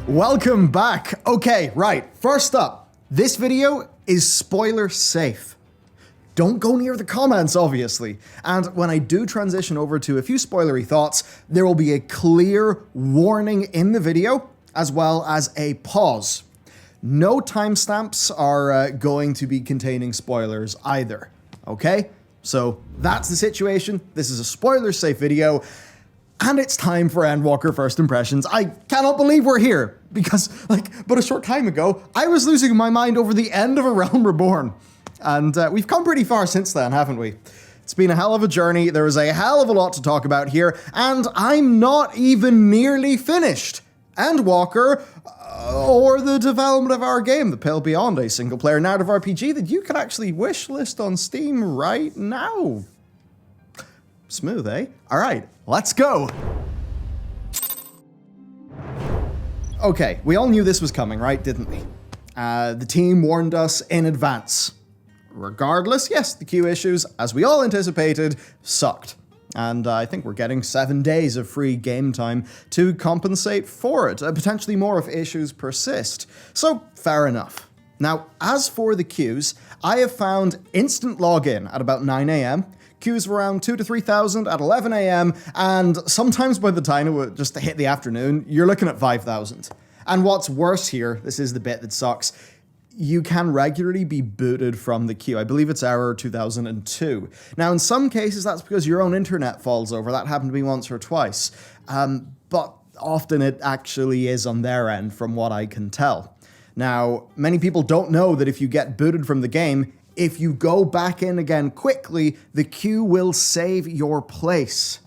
Welcome back. Okay, right. First up, this video is spoiler safe. Don't go near the comments, obviously. And when I do transition over to a few spoilery thoughts, there will be a clear warning in the video, as well as a pause. No timestamps are going to be containing spoilers either, okay? So that's the situation. This is a spoiler safe video. And it's time for Endwalker First Impressions. I cannot believe we're here, because, but a short time ago, I was losing my mind over the end of A Realm Reborn. And we've come pretty far since then, haven't we? It's been a hell of a journey, there is a hell of a lot to talk about here, and I'm not even nearly finished. Endwalker, or the development of our game, The Pale Beyond, a single-player narrative RPG that you can actually wishlist on Steam right now. Smooth, eh? Alright, let's go! Okay, we all knew this was coming, right, didn't we? The team warned us in advance. Regardless, yes, the queue issues, as we all anticipated, sucked. And I think we're getting 7 days of free game time to compensate for it, potentially more if issues persist. So, fair enough. Now, as for the queues, I have found instant login at about 9 AM, queues of around 2,000 to 3,000 at 11 AM, and sometimes by the time it would just hit the afternoon, you're looking at 5,000. And what's worse here, this is the bit that sucks, you can regularly be booted from the queue. I believe it's error 2002. Now, in some cases, that's because your own internet falls over. That happened to me once or twice. But often it actually is on their end, from what I can tell. Now, many people don't know that if you get booted from the game, if you go back in again quickly, the queue will save your place.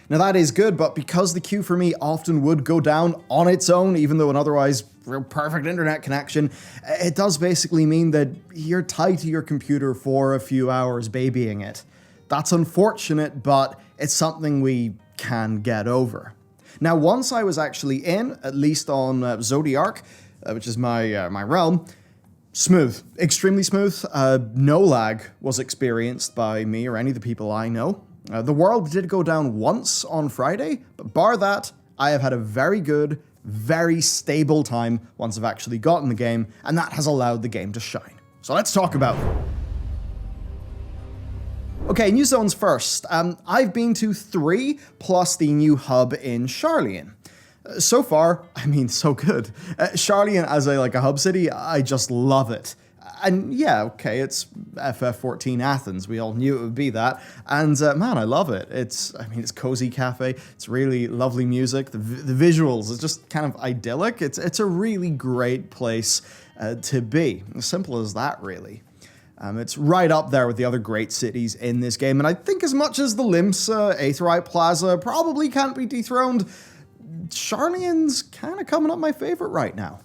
Now that is good, but because the queue for me often would go down on its own, even though an otherwise perfect internet connection, it does basically mean that you're tied to your computer for a few hours babying it. That's unfortunate, but it's something we can get over. Now, once I was actually in, at least on Zodiark, which is my realm, smooth, extremely smooth. No lag was experienced by me or any of the people I know. The world did go down once on Friday, but bar that, I have had a very good, very stable time once I've actually gotten the game, and that has allowed the game to shine. So let's talk about it. Okay, new zones first. I've been to 3, plus the new hub in Sharlayan. So far, I mean, so good. Sharlayan as a hub city, I just love it. And yeah, okay, it's FF14 Athens. We all knew it would be that. And man, I love it. It's cozy cafe. It's really lovely music. The visuals is just kind of idyllic. It's a really great place to be. As simple as that, really. It's right up there with the other great cities in this game. And I think as much as the Limsa, Aetheryte Plaza probably can't be dethroned, Sharlayan's kind of coming up my favorite right now.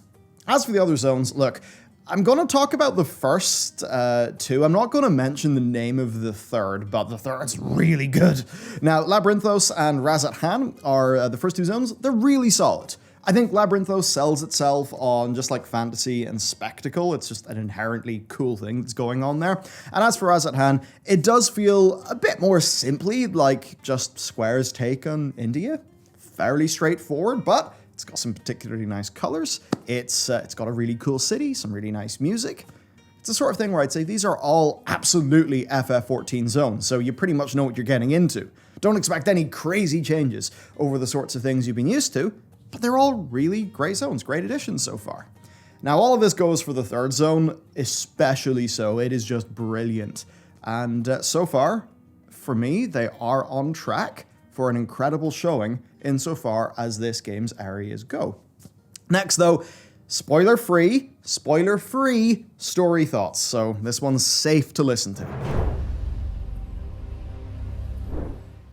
As for the other zones, look, I'm going to talk about the first 2. I'm not going to mention the name of the third, but the third's really good. Now, Labyrinthos and Razat-Han are the first 2 zones. They're really solid. I think Labyrinthos sells itself on just like fantasy and spectacle. It's just an inherently cool thing that's going on there. And as for Razat-Han, it does feel a bit more simply like just Square's take on India. Fairly straightforward, but it's got some particularly nice colors. It's got a really cool city, some really nice music. It's the sort of thing where I'd say these are all absolutely FF14 zones, so you pretty much know what you're getting into. Don't expect any crazy changes over the sorts of things you've been used to, but they're all really great zones, great additions so far. Now, all of this goes for the third zone, especially so. It is just brilliant. And so far, for me, they are on track for an incredible showing insofar as this game's areas go. Next, though, spoiler-free story thoughts, so this one's safe to listen to.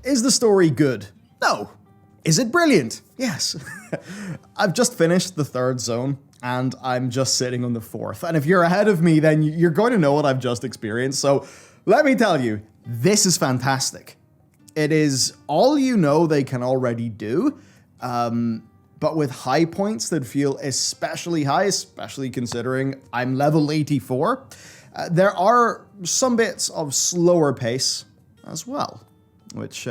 Is the story good? No. Is it brilliant? Yes. I've just finished the third zone, and I'm just sitting on the fourth. And if you're ahead of me, then you're going to know what I've just experienced, so let me tell you, this is fantastic. It is all you know they can already do, but with high points that feel especially high, especially considering I'm level 84. There are some bits of slower pace as well, which,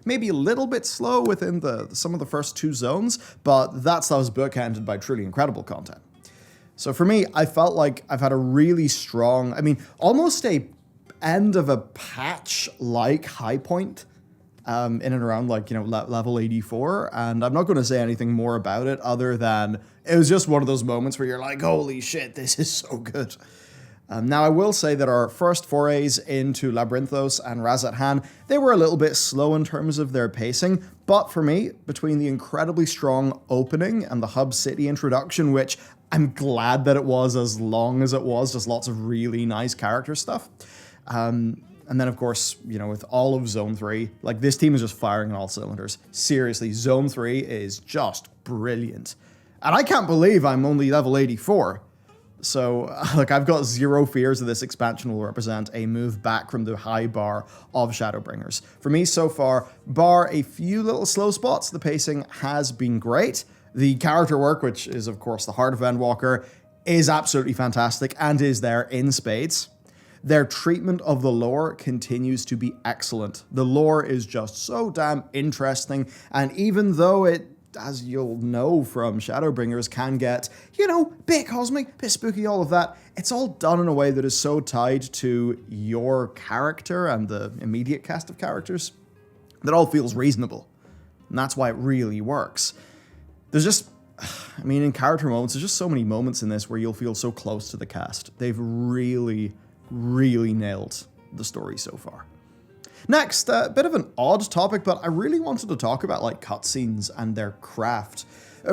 maybe a little bit slow within some of the first 2 zones, but that was bookended by truly incredible content. So for me, I felt like I've had a really strong, almost a end of a patch-like high point in and around level 84. And I'm not going to say anything more about it other than it was just one of those moments where you're like, holy shit, this is so good. Now, I will say that our first forays into Labyrinthos and Razathan, they were a little bit slow in terms of their pacing, but for me, between the incredibly strong opening and the Hub City introduction, which I'm glad that it was as long as it was, just lots of really nice character stuff. And then, of course, with all of Zone 3, this team is just firing on all cylinders. Seriously, Zone 3 is just brilliant. And I can't believe I'm only level 84. So, I've got zero fears that this expansion will represent a move back from the high bar of Shadowbringers. For me, so far, bar a few little slow spots, the pacing has been great. The character work, which is, of course, the heart of Endwalker, is absolutely fantastic and is there in spades. Their treatment of the lore continues to be excellent. The lore is just so damn interesting, and even though it, as you'll know from Shadowbringers, can get, bit cosmic, bit spooky, all of that, it's all done in a way that is so tied to your character and the immediate cast of characters that all feels reasonable. And that's why it really works. There's just, in character moments, there's just so many moments in this where you'll feel so close to the cast. They've really, really nailed the story so far. Next, a bit of an odd topic, but I really wanted to talk about cutscenes and their craft.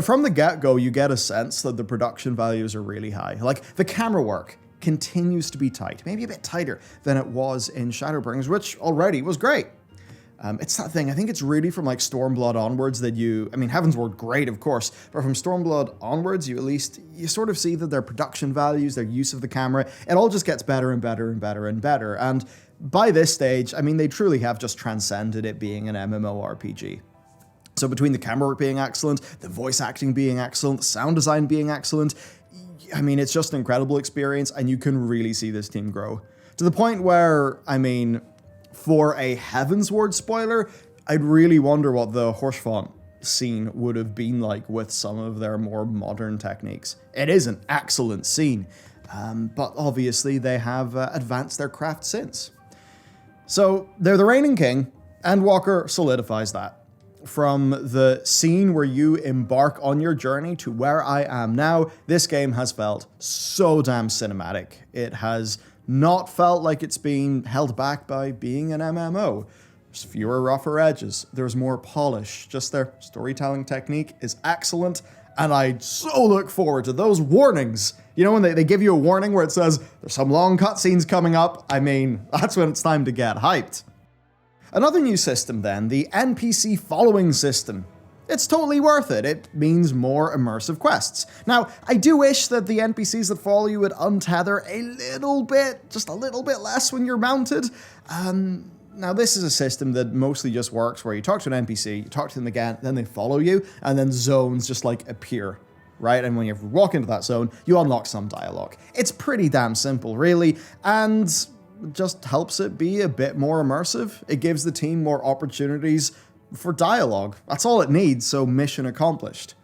From the get-go, you get a sense that the production values are really high. The camera work continues to be tight, maybe a bit tighter than it was in Shadowbringers, which already was great. It's that thing, I think it's really from Stormblood onwards that Heavensward, great of course, but from Stormblood onwards, you sort of see that their production values, their use of the camera, it all just gets better and better and better and better. And by this stage, they truly have just transcended it being an MMORPG. So between the camera work being excellent, the voice acting being excellent, the sound design being excellent, it's just an incredible experience, and you can really see this team grow. To the point where, for a Heavensward spoiler, I'd really wonder what the Horsefont scene would have been like with some of their more modern techniques. It is an excellent scene, but obviously they have advanced their craft since. So they're the reigning king, and Walker solidifies that. From the scene where you embark on your journey to where I am now, this game has felt so damn cinematic. It has not felt like it's being held back by being an MMO. There's fewer rougher edges. There's more polish. Just their storytelling technique is excellent, and I so look forward to those warnings. When they give you a warning where it says, there's some long cutscenes coming up, that's when it's time to get hyped. Another new system then, the NPC following system. It's totally worth it. It means more immersive quests. Now, I do wish that the NPCs that follow you would untether a little bit, just a little bit less when you're mounted. Now, this is a system that mostly just works where you talk to an NPC, you talk to them again, then they follow you, and then zones just appear, right? And when you walk into that zone, you unlock some dialogue. It's pretty damn simple, really, and just helps it be a bit more immersive. It gives the team more opportunities for dialogue. That's all it needs, so mission accomplished.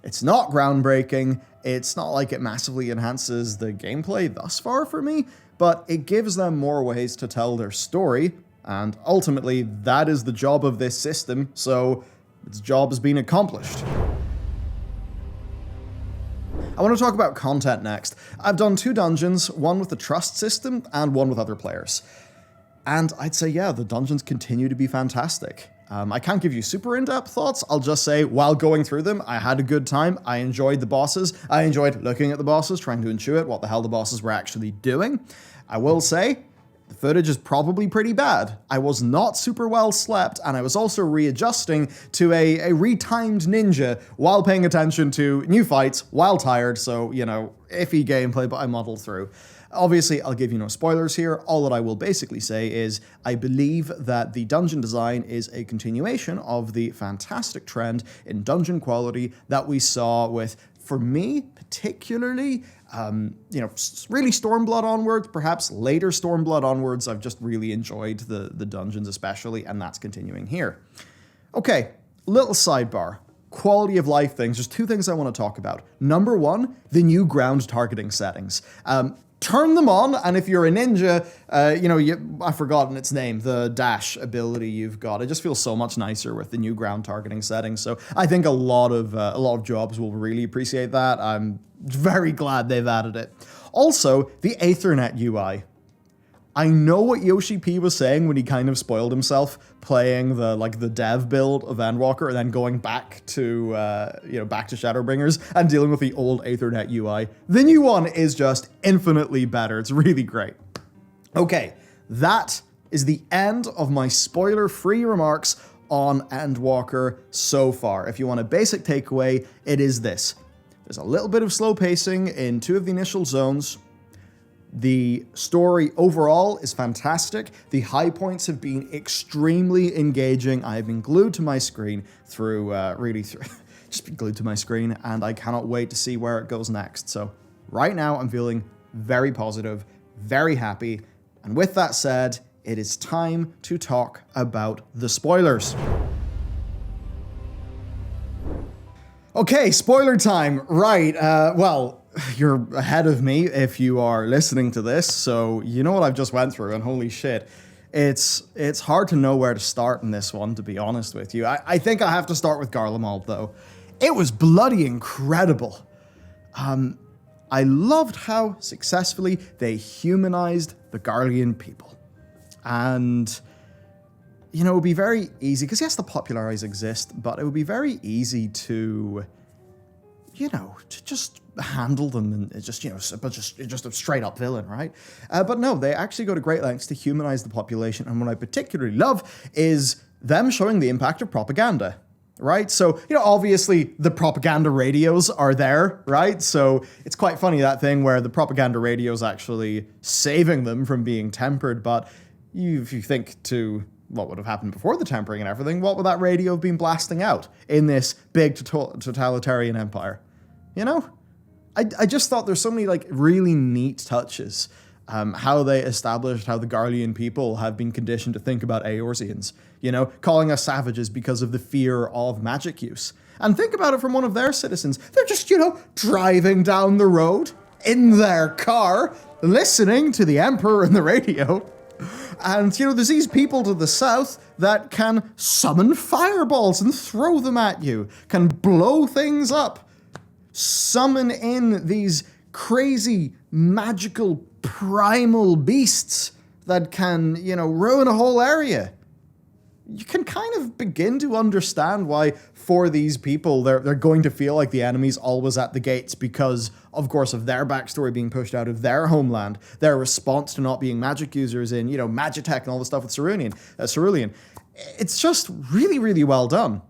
It's not groundbreaking, it's not like it massively enhances the gameplay thus far for me, but it gives them more ways to tell their story, and ultimately that is the job of this system, so its job has been accomplished. I want to talk about content next. I've done 2 dungeons, one with the trust system and one with other players. And I'd say, yeah, the dungeons continue to be fantastic. I can't give you super in-depth thoughts. I'll just say, while going through them, I had a good time. I enjoyed the bosses. I enjoyed looking at the bosses, trying to intuit what the hell the bosses were actually doing. I will say, the footage is probably pretty bad. I was not super well slept, and I was also readjusting to a retimed ninja while paying attention to new fights while tired, so, iffy gameplay, but I muddled through. Obviously, I'll give you no spoilers here. All that I will basically say is I believe that the dungeon design is a continuation of the fantastic trend in dungeon quality that we saw with, for me, particularly, really Stormblood onwards, perhaps later Stormblood onwards. I've just really enjoyed the dungeons especially, and that's continuing here. Okay, little sidebar. Quality of life things. There's two things I want to talk about. Number one, the new ground targeting settings. Turn them on, and if you're a ninja, I've forgotten its name, the dash ability you've got. It just feels so much nicer with the new ground targeting settings. So I think a lot of jobs will really appreciate that. I'm very glad they've added it. Also, the Aethernet UI. I know what Yoshi P was saying when he kind of spoiled himself playing the dev build of Endwalker and then going back to Shadowbringers and dealing with the old Aethernet UI. The new one is just infinitely better. It's really great. Okay, that is the end of my spoiler-free remarks on Endwalker so far. If you want a basic takeaway, it is this. There's a little bit of slow pacing in two of the initial zones. The story overall is fantastic. The high points have been extremely engaging. I have been glued to my screen just been glued to my screen, and I cannot wait to see where it goes next. So right now I'm feeling very positive, very happy. And with that said, it is time to talk about the spoilers. Okay, spoiler time. Right, you're ahead of me if you are listening to this, so you know what I've just went through, and holy shit. It's hard to know where to start in this one, to be honest with you. I think I have to start with Garlemald, though. It was bloody incredible. I loved how successfully they humanized the Garlean people. And, it would be very easy, because yes, the popularis exist, but it would be very easy to just handle them and it's just a straight up villain, right? But no, they actually go to great lengths to humanize the population. And what I particularly love is them showing the impact of propaganda, right? So, obviously the propaganda radios are there, right? So it's quite funny, that thing where the propaganda radio's actually saving them from being tempered. But if you think to what would have happened before the tempering and everything, what would that radio have been blasting out in this big totalitarian empire? I just thought there's so many really neat touches. How they established how the Garlean people have been conditioned to think about Eorzeans, calling us savages because of the fear of magic use. And think about it from one of their citizens. They're just, driving down the road in their car, listening to the Emperor and the radio. And, there's these people to the south that can summon fireballs and throw them at you, can blow things up, summon in these crazy, magical, primal beasts that can, ruin a whole area. You can kind of begin to understand why, for these people, they're going to feel like the enemy's always at the gates because, of course, of their backstory being pushed out of their homeland, their response to not being magic users in, Magitech and all the stuff with Cerulean. It's just really, really well done.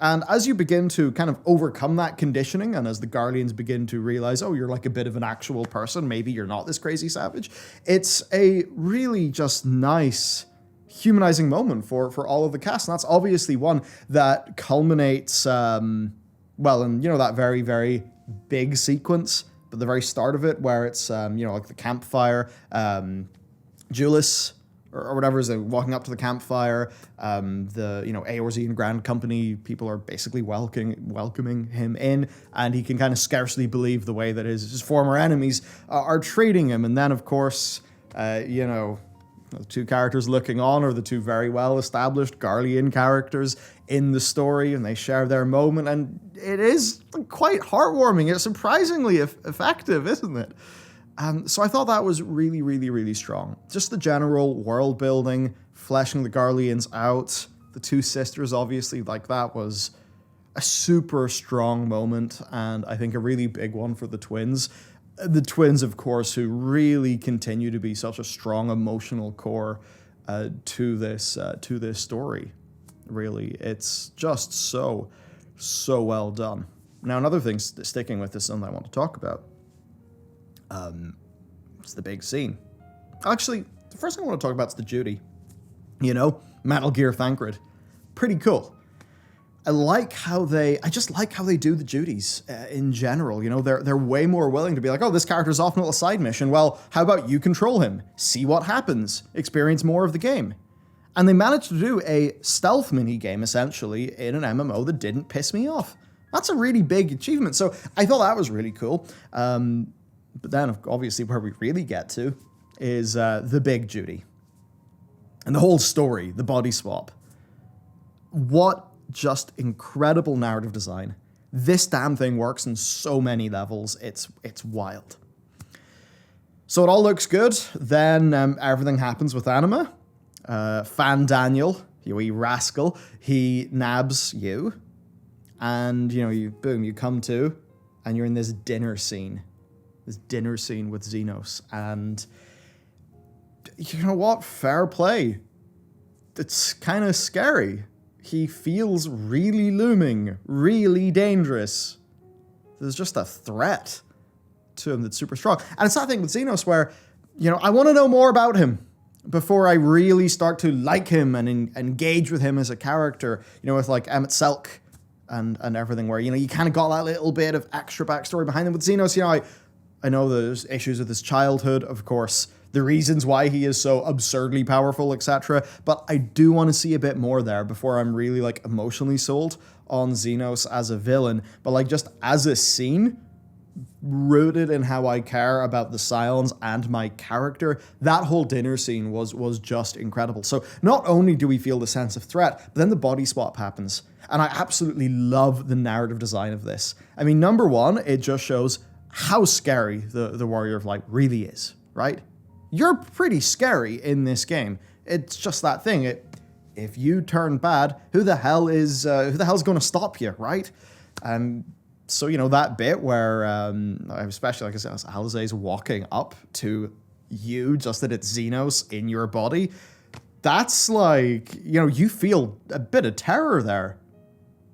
And as you begin to kind of overcome that conditioning, and as the Garleans begin to realize, oh, you're like a bit of an actual person, maybe you're not this crazy savage, it's a really just nice, humanizing moment for all of the cast. And that's obviously one that culminates, in, that very, very big sequence, but the very start of it, where it's, like the campfire, Julius, or whatever, is walking up to the campfire. The Eorzean Grand Company people are basically welcoming him in, and he can kind of scarcely believe the way that his former enemies are treating him. And then, of course, the two characters looking on are the two very well-established Garlean characters in the story, and they share their moment, and it is quite heartwarming. It's surprisingly effective, isn't it? So I thought that was really, really, really strong. Just the general world building, fleshing the Garleans out, the two sisters, obviously, that was a super strong moment, and I think a really big one for the twins. The twins, of course, who really continue to be such a strong emotional core to this story. Really, it's just so well done. Now, another thing sticking with this, something I want to talk about. It's the big scene. Actually, the first thing I want to talk about is the Judy. Metal Gear Thancred. Pretty cool. I just like how they do the Judys in general. They're way more willing to be like, oh, this character's off on a little side mission. Well, how about you control him? See what happens. Experience more of the game. And they managed to do a stealth mini game essentially in an MMO that didn't piss me off. That's a really big achievement. So I thought that was really cool. But then obviously where we really get to is the big duty. And the whole story, the body swap. What just incredible narrative design. This damn thing works in so many levels. It's wild. So it all looks good. Then everything happens with Anima. Fan Daniel, you wee rascal, he nabs you. And, you come to, and you're in this dinner scene. This dinner scene with Xenos. And you know what? Fair play. It's kind of scary. He feels really looming, really dangerous. There's just a threat to him that's super strong. And it's that thing with Xenos where, I want to know more about him before I really start to like him and engage with him as a character, with like Emet-Selch and everything where, you kind of got that little bit of extra backstory behind him. With Xenos, I know there's issues with his childhood, of course, the reasons why he is so absurdly powerful, etc. But I do want to see a bit more there before I'm really like emotionally sold on Xenos as a villain. But like just as a scene, rooted in how I care about the Scions and my character, that whole dinner scene was just incredible. So not only do we feel the sense of threat, but then the body swap happens. And I absolutely love the narrative design of this. I mean, number one, it just shows how scary the Warrior of Light really is, right? You're pretty scary in this game. It's just that thing. If you turn bad, who the hell's going to stop you, right? So, that bit where, especially, like I said, as Alisaie's walking up to you, just that it's Xenos in your body, that's like, you feel a bit of terror there,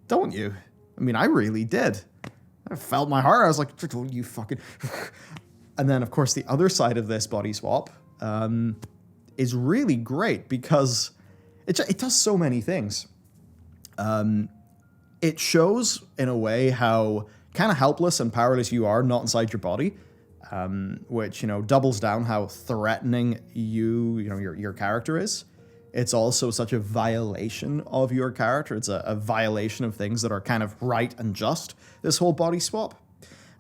don't you? I mean, I really did. I felt my heart. I was like, oh, you fucking... And then, of course, the other side of this body swap is really great because it does so many things. It shows, in a way, how kind of helpless and powerless you are not inside your body, which, doubles down how threatening your character is. It's also such a violation of your character. It's a violation of things that are kind of right and just, this whole body swap.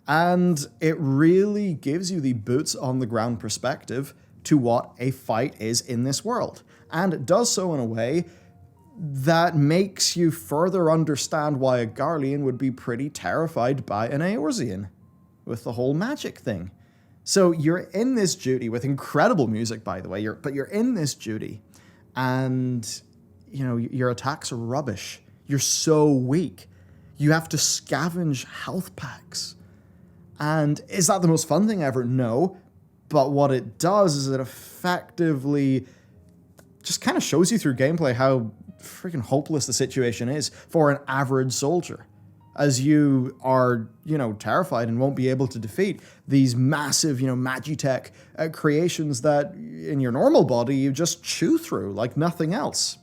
And it really gives you the boots on the ground perspective to what a fight is in this world. And it does so in a way that makes you further understand why a Garlean would be pretty terrified by an Eorzean with the whole magic thing. So you're in this duty with incredible music, by the way, but you're in this duty and, your attacks are rubbish. You're so weak. You have to scavenge health packs. And is that the most fun thing ever? No. But what it does is it effectively just kind of shows you through gameplay how freaking hopeless the situation is for an average soldier. As you are, terrified and won't be able to defeat these massive, Magitech creations that in your normal body you just chew through like nothing else.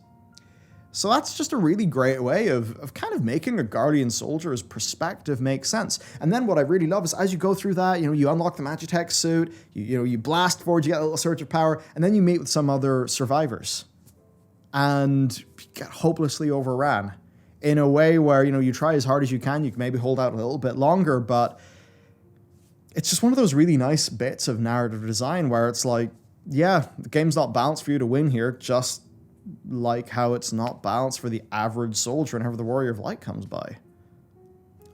So that's just a really great way of kind of making a Garlean soldier's perspective make sense. And then what I really love is as you go through that, you unlock the Magitech suit, you blast forward, you get a little surge of power, and then you meet with some other survivors. And you get hopelessly overran in a way where, you try as hard as you can maybe hold out a little bit longer, but it's just one of those really nice bits of narrative design where it's like, yeah, the game's not balanced for you to win here, just like how it's not balanced for the average soldier whenever the Warrior of Light comes by.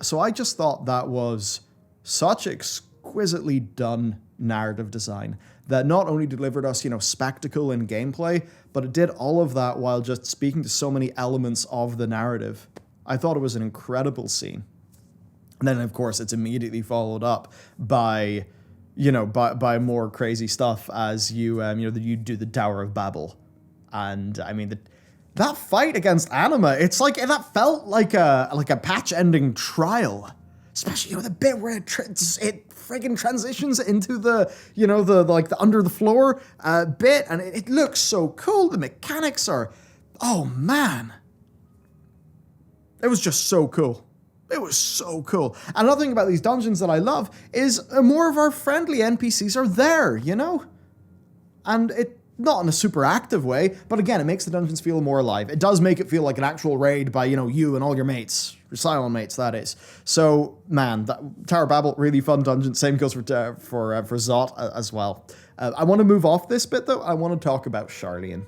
So I just thought that was such exquisitely done narrative design that not only delivered us, spectacle and gameplay, but it did all of that while just speaking to so many elements of the narrative. I thought it was an incredible scene. And then, of course, it's immediately followed up by, by more crazy stuff as you do the Tower of Babel. And I mean, that fight against Anima, it's like that felt like a patch-ending trial, especially the bit where it friggin' transitions into the the under the floor bit, and it looks so cool. The mechanics are, oh man, it was just so cool. It was so cool. And another thing about these dungeons that I love is more of our friendly NPCs are there, and not in a super active way, but again, it makes the dungeons feel more alive. It does make it feel like an actual raid by, you and all your mates, your Cylon mates, that is. So, man, Tower of Babel, really fun dungeon. Same goes for Zot as well. I want to move off this bit, though. I want to talk about Sharlayan.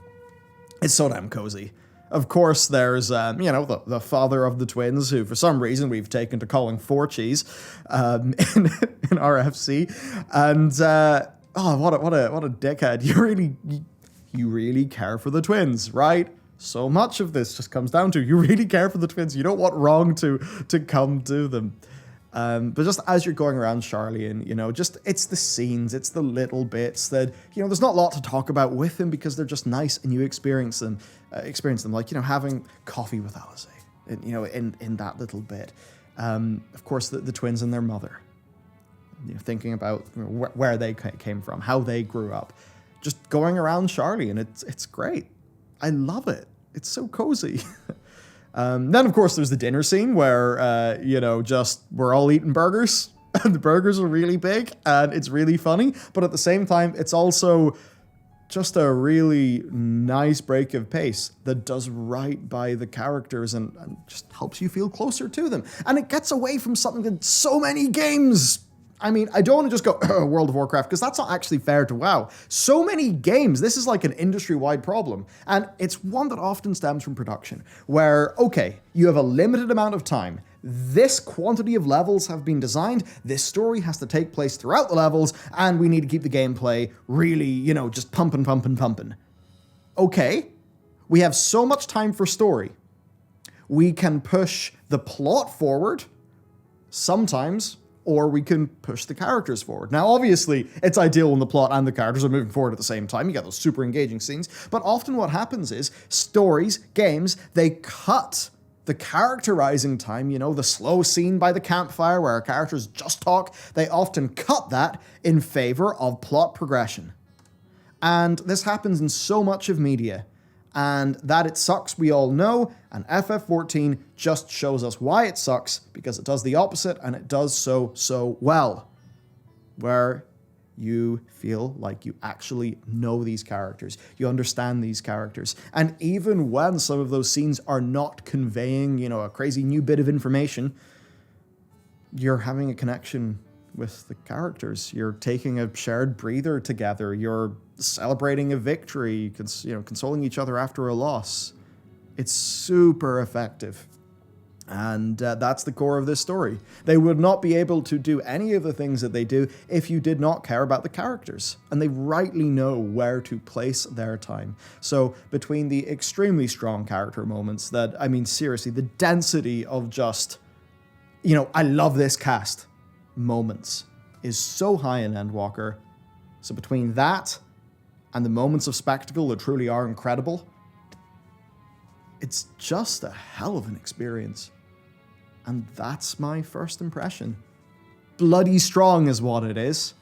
It's so damn cozy. Of course, there's, the father of the twins, who for some reason we've taken to calling Forchies in RFC. And, what a dickhead. You really care for the twins, right? So much of this just comes down to you really care for the twins. You don't want wrong to come to them. But just as you're going around Sharlayan, just it's the scenes, it's the little bits that, there's not a lot to talk about with them because they're just nice and you experience them, like, having coffee with Alisaie, in that little bit. Of course, the twins and their mother, thinking about where they came from, how they grew up, just going around Sharlayan, it's great. I love it. It's so cozy. Then, of course, there's the dinner scene where, just we're all eating burgers, and the burgers are really big, and it's really funny, but at the same time, it's also just a really nice break of pace that does right by the characters and just helps you feel closer to them. And it gets away from something that so many games... I mean, I don't want to just go World of Warcraft, because that's not actually fair to WoW. So many games, this is like an industry-wide problem, and it's one that often stems from production, where, okay, you have a limited amount of time, this quantity of levels have been designed, this story has to take place throughout the levels, and we need to keep the gameplay really, just pumping. Okay, we have so much time for story. We can push the plot forward, sometimes, or we can push the characters forward. Now, obviously, it's ideal when the plot and the characters are moving forward at the same time. You get those super engaging scenes. But often what happens is stories, games, they cut the characterizing time, the slow scene by the campfire where our characters just talk. They often cut that in favor of plot progression. And this happens in so much of media. And that it sucks, we all know, and FF14 just shows us why it sucks, because it does the opposite, and it does so well. Where you feel like you actually know these characters, you understand these characters, and even when some of those scenes are not conveying, a crazy new bit of information, you're having a connection with the characters. You're taking a shared breather together. You're celebrating a victory, consoling each other after a loss. It's super effective. And that's the core of this story. They would not be able to do any of the things that they do if you did not care about the characters. And they rightly know where to place their time. So between the extremely strong character moments that, seriously, the density of just, I love this cast moments is so high in Endwalker. So between that and the moments of spectacle that truly are incredible, it's just a hell of an experience. And that's my first impression. Bloody strong is what it is.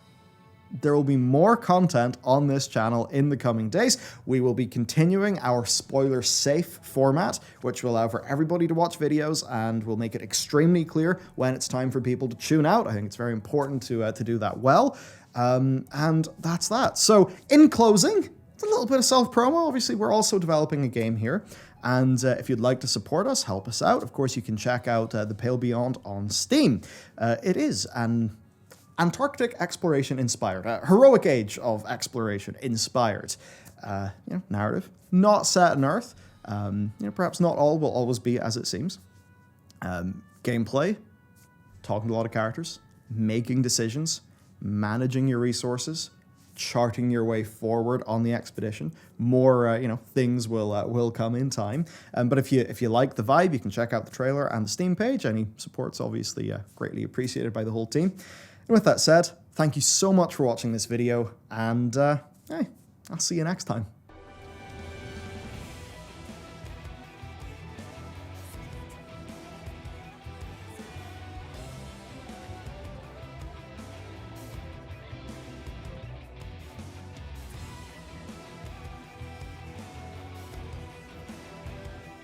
There will be more content on this channel in the coming days. We will be continuing our spoiler-safe format, which will allow for everybody to watch videos and will make it extremely clear when it's time for people to tune out. I think it's very important to do that well. And that's that. So, in closing, it's a little bit of self-promo. Obviously, we're also developing a game here. And if you'd like to support us, help us out, of course, you can check out The Pale Beyond on Steam. It is an Antarctic exploration inspired, heroic age of exploration inspired, narrative, not set on Earth. Perhaps not all will always be as it seems. Gameplay, talking to a lot of characters, making decisions, managing your resources, charting your way forward on the expedition. More, things will come in time. But if you like the vibe, you can check out the trailer and the Steam page. Any support's obviously greatly appreciated by the whole team. And with that said, thank you so much for watching this video, and hey, I'll see you next time.